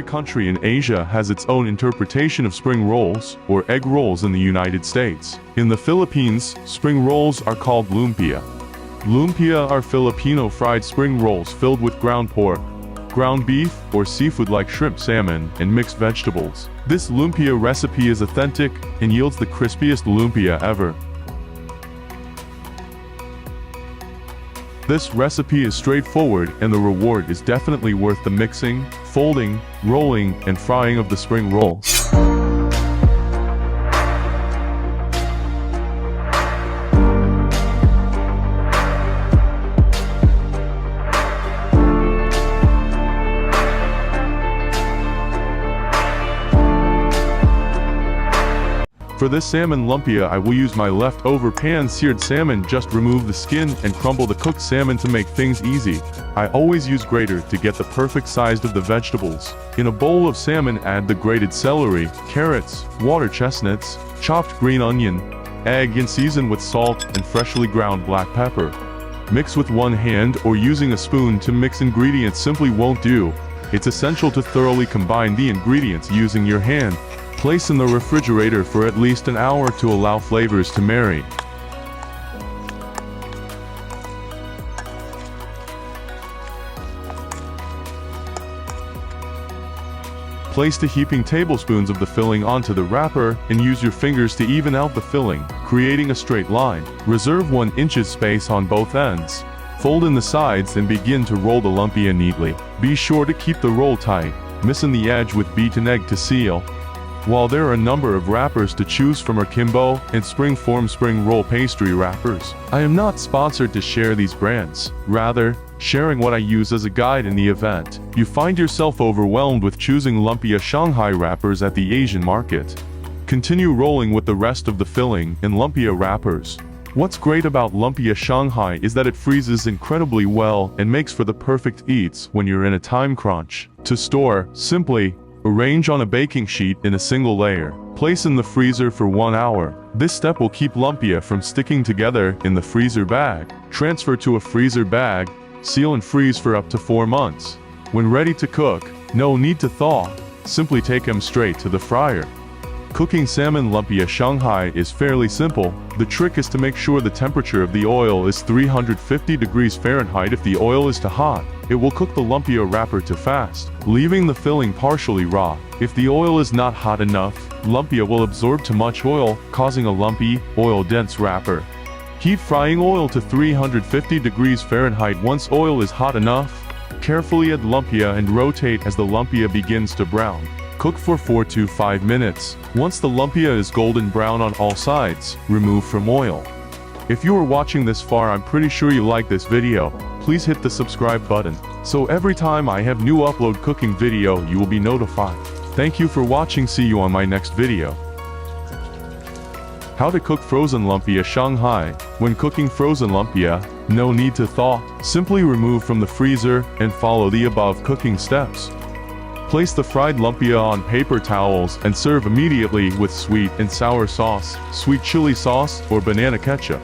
Every country in Asia has its own interpretation of spring rolls, or egg rolls in the United States. In the Philippines, spring rolls are called lumpia. Lumpia are Filipino fried spring rolls filled with ground pork, ground beef, or seafood like shrimp, salmon, and mixed vegetables. This lumpia recipe is authentic and yields the crispiest lumpia ever. This recipe is straightforward and the reward is definitely worth the mixing, folding, rolling, and frying of the spring rolls. For this salmon lumpia, I will use my leftover pan-seared salmon. Just remove the skin and crumble the cooked salmon to make things easy. I always use grater to get the perfect size of the vegetables. In a bowl of salmon, add the grated celery, carrots, water chestnuts, chopped green onion, egg, and season with salt and freshly ground black pepper. Mix with one hand or using a spoon to mix ingredients simply won't do. It's essential to thoroughly combine the ingredients using your hand. Place in the refrigerator for at least an hour to allow flavors to marry. Place the heaping tablespoons of the filling onto the wrapper and use your fingers to even out the filling, creating a straight line. Reserve 1 inch space on both ends. Fold in the sides and begin to roll the lumpia neatly. Be sure to keep the roll tight, missing the edge with beaten egg to seal. While there are a number of wrappers to choose from, are Kimbo and Springform spring roll pastry wrappers. I am not sponsored to share these brands, rather, sharing what I use as a guide in the event you find yourself overwhelmed with choosing lumpia Shanghai wrappers at the Asian market. Continue rolling with the rest of the filling in lumpia wrappers. What's great about lumpia Shanghai is that it freezes incredibly well and makes for the perfect eats when you're in a time crunch. To store, simply arrange on a baking sheet in a single layer. Place in the freezer for 1 hour. This step will keep lumpia from sticking together in the freezer bag. Transfer to a freezer bag, seal and freeze for up to 4 months. When ready to cook, no need to thaw. Simply take them straight to the fryer. Cooking salmon lumpia Shanghai is fairly simple. The trick is to make sure the temperature of the oil is 350 degrees Fahrenheit. If the oil is too hot, it will cook the lumpia wrapper too fast, leaving the filling partially raw. If the oil is not hot enough, lumpia will absorb too much oil, causing a lumpy, oil-dense wrapper. Heat frying oil to 350 degrees Fahrenheit. Once oil is hot enough, carefully add lumpia and rotate as the lumpia begins to brown. Cook for 4 to 5 minutes. Once the lumpia is golden brown on all sides, remove from oil. If you are watching this far, I'm pretty sure you like this video. Please hit the subscribe button, so every time I have new upload cooking video, you will be notified. Thank you for watching. See you on my next video. How to cook frozen lumpia Shanghai. When cooking frozen lumpia, no need to thaw. Simply remove from the freezer and follow the above cooking steps. Place the fried lumpia on paper towels and serve immediately with sweet and sour sauce, sweet chili sauce, or banana ketchup.